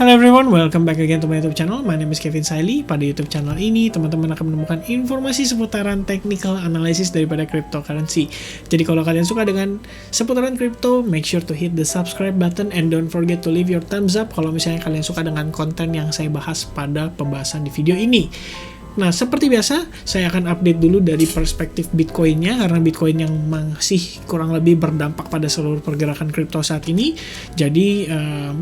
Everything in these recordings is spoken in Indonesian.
Hello everyone, welcome back again to my YouTube channel. My name is Kevin Saili. Pada YouTube channel ini, teman-teman akan menemukan informasi seputaran technical analysis daripada cryptocurrency. Jadi kalau kalian suka dengan seputaran crypto, make sure to hit the subscribe button and don't forget to leave your thumbs up kalau misalnya kalian suka dengan konten yang saya bahas pada pembahasan di video ini. Nah, seperti biasa, saya akan update dulu dari perspektif Bitcoin-nya, karena Bitcoin yang masih kurang lebih berdampak pada seluruh pergerakan kripto saat ini. Jadi,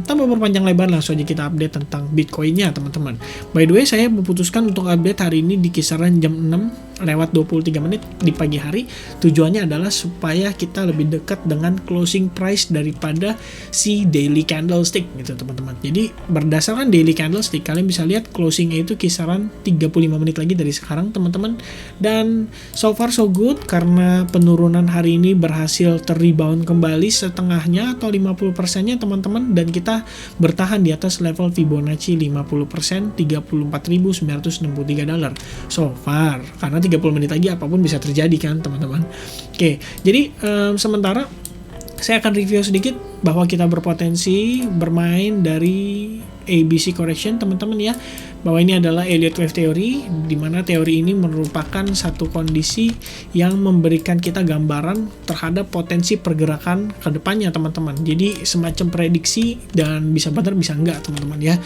tanpa berpanjang lebar, langsung aja kita update tentang Bitcoin-nya, teman-teman. By the way, saya memutuskan untuk update hari ini di kisaran jam 6:23 di pagi hari. Tujuannya adalah supaya kita lebih dekat dengan closing price daripada si daily candlestick, gitu, teman-teman. Jadi, berdasarkan daily candlestick, kalian bisa lihat closing-nya itu kisaran 35 menit lagi dari sekarang, teman-teman. Dan so far so good, karena penurunan hari ini berhasil ter-rebound kembali setengahnya atau 50%-nya, teman-teman, dan kita bertahan di atas level Fibonacci 50%, $34.963 so far. Karena 30 menit lagi apapun bisa terjadi kan, teman-teman. Oke, jadi sementara saya akan review sedikit bahwa kita berpotensi bermain dari ABC correction, teman-teman ya. Bahwa ini adalah Elliott Wave Theory, di mana teori ini merupakan satu kondisi yang memberikan kita gambaran terhadap potensi pergerakan ke depannya, teman-teman. Jadi semacam prediksi dan bisa benar bisa enggak, teman-teman ya.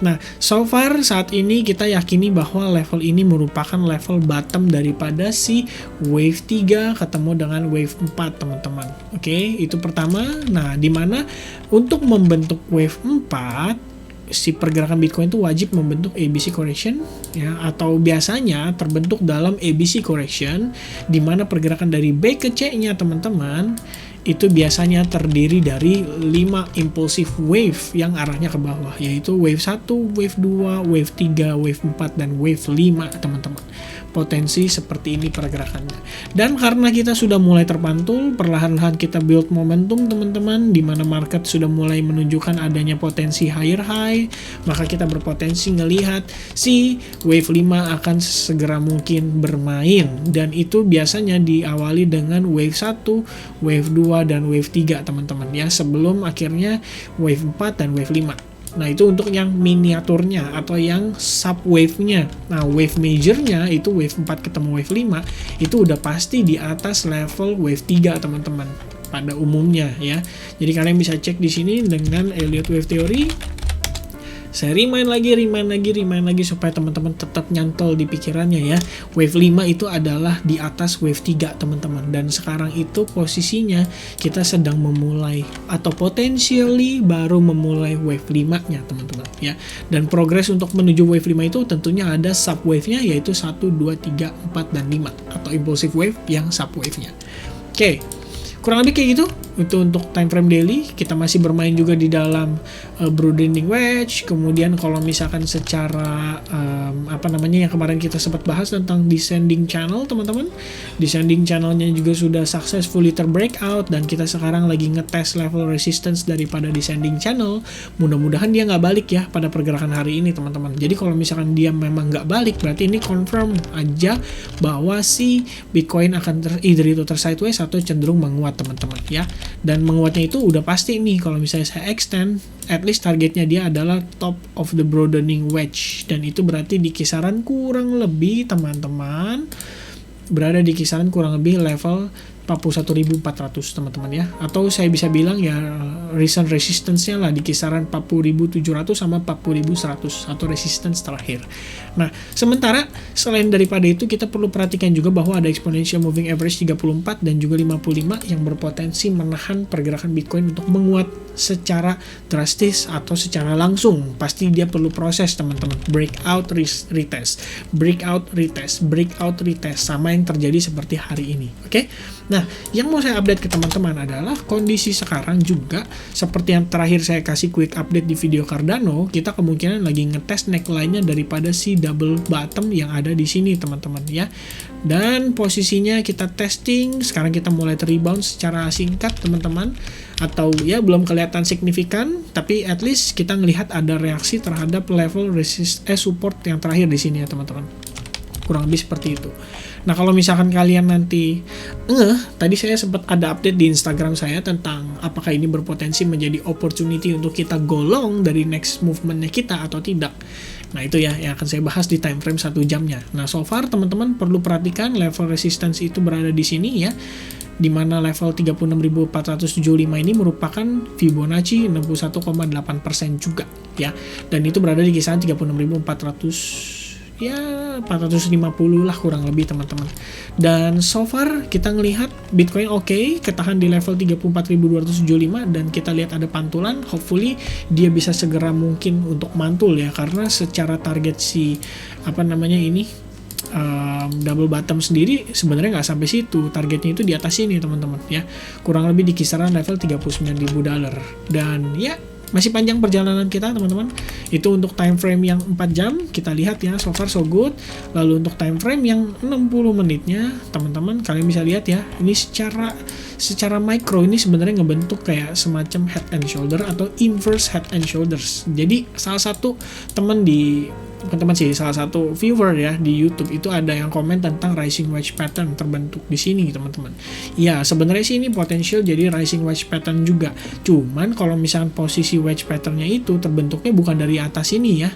Nah, so far saat ini kita yakini bahwa level ini merupakan level bottom daripada si wave 3 ketemu dengan wave 4, teman-teman. Oke, itu pertama. Nah, di mana untuk membentuk wave 4, si pergerakan Bitcoin itu wajib membentuk ABC correction ya, atau biasanya terbentuk dalam ABC correction, di mana pergerakan dari B ke C-nya, teman-teman, itu biasanya terdiri dari 5 impulsive wave yang arahnya ke bawah, yaitu wave 1, wave 2, wave 3, wave 4, dan wave 5, teman-teman. Potensi seperti ini pergerakannya. Dan karena kita sudah mulai terpantul, perlahan-lahan kita build momentum, teman-teman, di mana market sudah mulai menunjukkan adanya potensi higher high, maka kita berpotensi ngelihat si wave 5 akan segera mungkin bermain, dan itu biasanya diawali dengan wave 1, wave 2, dan wave 3, teman-teman ya, sebelum akhirnya wave 4 dan wave 5. Nah, itu untuk yang miniaturnya atau yang sub wave-nya. Nah, wave major-nya itu wave 4 ketemu wave 5 itu udah pasti di atas level wave 3, teman-teman, pada umumnya ya. Jadi kalian bisa cek di sini dengan Elliott Wave Theory. Saya remind lagi supaya teman-teman tetap nyantol di pikirannya ya. Wave 5 itu adalah di atas wave 3, teman-teman. Dan sekarang itu posisinya kita sedang memulai atau potentially baru memulai wave 5-nya, teman-teman ya. Dan progres untuk menuju wave 5 itu tentunya ada sub wave-nya, yaitu 1, 2, 3, 4, dan 5, atau impulsive wave yang sub wave-nya. Oke. Kurang lebih kayak gitu. Itu untuk time frame daily. Kita masih bermain juga di dalam broadening wedge. Kemudian kalau misalkan secara yang kemarin kita sempat bahas tentang descending channel, teman-teman, descending channelnya juga sudah successfully terbreakout, dan kita sekarang lagi ngetes level resistance daripada descending channel. Mudah-mudahan dia nggak balik ya pada pergerakan hari ini, teman-teman. Jadi kalau misalkan dia memang nggak balik, berarti ini confirm aja bahwa si Bitcoin akan either itu sideways atau cenderung menguat, teman-teman ya. Dan menguatnya itu udah pasti nih, kalau misalnya saya extend, at least targetnya dia adalah top of the broadening wedge, dan itu berarti di kisaran kurang lebih, teman-teman, berada di kisaran kurang lebih level 41.400, teman-teman ya. Atau saya bisa bilang ya recent resistance-nya lah di kisaran 40.700 sama 40.100 atau resistance terakhir. Nah, sementara selain daripada itu, kita perlu perhatikan juga bahwa ada exponential moving average 34 dan juga 55 yang berpotensi menahan pergerakan Bitcoin untuk menguat secara drastis atau secara langsung. Pasti dia perlu proses, teman-teman. Breakout, retest, breakout, retest, breakout, retest, sama yang terjadi seperti hari ini. Oke? Nah, yang mau saya update ke teman-teman adalah kondisi sekarang juga seperti yang terakhir saya kasih quick update di video Cardano. Kita kemungkinan lagi ngetes neckline-nya daripada si double bottom yang ada di sini, teman-teman ya. Dan posisinya kita testing, sekarang kita mulai rebound secara singkat, teman-teman. Atau ya belum kelihatan signifikan, tapi at least kita ngelihat ada reaksi terhadap level support yang terakhir di sini ya, teman-teman. kurang lebih seperti itu. Nah kalau misalkan kalian nanti tadi saya sempat ada update di Instagram saya tentang apakah ini berpotensi menjadi opportunity untuk kita golong dari next movementnya kita atau tidak. Nah itu ya yang akan saya bahas di time frame 1 jamnya. Nah so far teman-teman perlu perhatikan level resistance itu berada di sini ya, di mana level 36.475 ini merupakan Fibonacci 61,8% juga ya, dan itu berada di kisaran 36.400 ya 450 lah kurang lebih teman-teman. Dan so far kita ngelihat Bitcoin oke, ketahan di level 34.275 dan kita lihat ada pantulan, hopefully dia bisa segera mungkin untuk mantul ya, karena secara target si double bottom sendiri sebenarnya nggak sampai situ, targetnya itu di atas ini teman-teman ya, kurang lebih di kisaran level $39.000 dan ya masih panjang perjalanan kita teman-teman. Itu untuk time frame yang 4 jam kita lihat ya, so far so good. Lalu untuk time frame yang 60 menitnya teman-teman, kalian bisa lihat ya, ini secara micro ini sebenarnya ngebentuk kayak semacam head and shoulder atau inverse head and shoulders. Jadi salah satu salah satu viewer ya di YouTube itu ada yang komen tentang rising wedge pattern terbentuk di sini teman-teman. Ya sebenarnya sih ini potensial jadi rising wedge pattern juga. Cuman kalau misalkan posisi wedge patternnya itu terbentuknya bukan dari atas ini ya.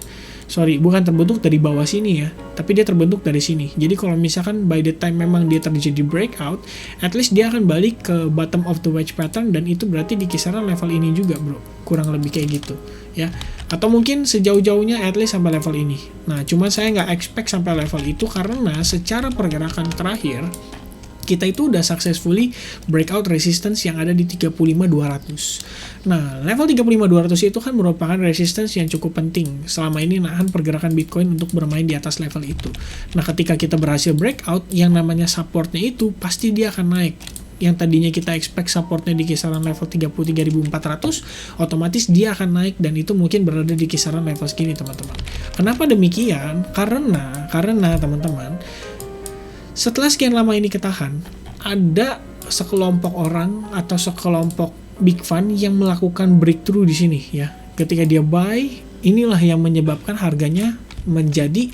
Bukan terbentuk dari bawah sini ya, tapi dia terbentuk dari sini. Jadi kalau misalkan by the time memang dia terjadi breakout, at least dia akan balik ke bottom of the wedge pattern, dan itu berarti di kisaran level ini juga bro, kurang lebih kayak gitu ya. Atau mungkin sejauh-jauhnya at least sampai level ini. Nah cuma saya nggak expect sampai level itu karena secara pergerakan terakhir kita itu udah successfully breakout resistance yang ada di 35.200. Nah, level 35.200 itu kan merupakan resistance yang cukup penting selama ini nahan pergerakan Bitcoin untuk bermain di atas level itu. Nah, ketika kita berhasil breakout, yang namanya supportnya itu pasti dia akan naik. Yang tadinya kita expect supportnya di kisaran level 33.400, otomatis dia akan naik dan itu mungkin berada di kisaran level segini teman-teman. Kenapa demikian? Karena teman-teman, setelah sekian lama ini ketahan, ada sekelompok orang atau sekelompok big fund yang melakukan breakthrough di sini ya. Ketika dia buy, inilah yang menyebabkan harganya menjadi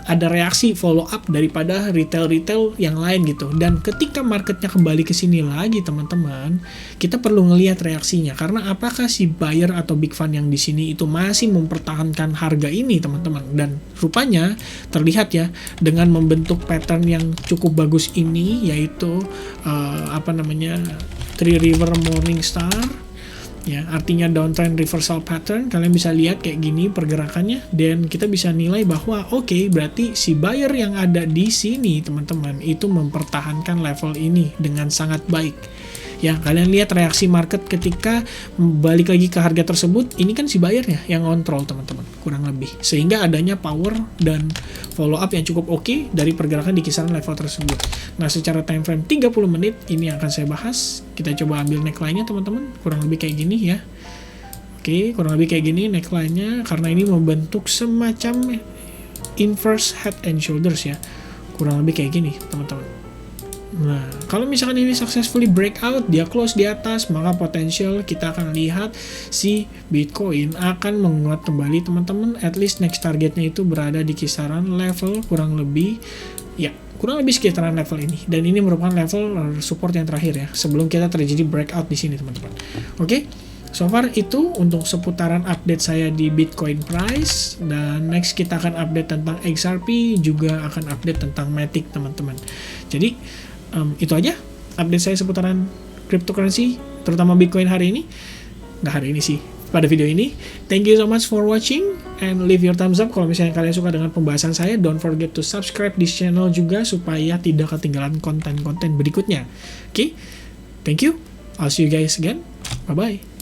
ada reaksi follow up daripada retail yang lain gitu. Dan ketika marketnya kembali ke sini lagi teman-teman, kita perlu ngelihat reaksinya, karena apakah si buyer atau big fund yang di sini itu masih mempertahankan harga ini teman-teman. Dan rupanya terlihat ya dengan membentuk pattern yang cukup bagus ini, yaitu Three River Morningstar ya, artinya downtrend reversal pattern. Kalian bisa lihat kayak gini pergerakannya, dan kita bisa nilai bahwa oke, berarti si buyer yang ada di sini teman-teman itu mempertahankan level ini dengan sangat baik ya. Kalian lihat reaksi market ketika balik lagi ke harga tersebut, ini kan si buyernya yang kontrol teman-teman kurang lebih, sehingga adanya power dan follow up yang cukup oke dari pergerakan di kisaran level tersebut. Nah secara time frame 30 menit ini yang akan saya bahas. Kita coba ambil neckline-nya teman-teman, kurang lebih kayak gini ya. Oke, kurang lebih kayak gini neckline-nya, karena ini membentuk semacam inverse head and shoulders ya, kurang lebih kayak gini teman-teman. Nah, kalau misalkan ini successfully breakout, dia close di atas, maka potensial kita akan lihat si Bitcoin akan menguat kembali teman-teman. At least next targetnya itu berada di kisaran level kurang lebih sekitaran level ini. Dan ini merupakan level support yang terakhir ya, sebelum kita terjadi breakout di sini teman-teman. Oke, so far itu untuk seputaran update saya di Bitcoin price. Dan next kita akan update tentang XRP, juga akan update tentang Matic teman-teman. Jadi itu aja update saya seputaran cryptocurrency, terutama Bitcoin hari ini. Nggak hari ini sih, pada video ini. Thank you so much for watching and leave your thumbs up kalau misalnya kalian suka dengan pembahasan saya. Don't forget to subscribe di channel juga supaya tidak ketinggalan konten-konten berikutnya. Oke, thank you. I'll see you guys again. Bye-bye.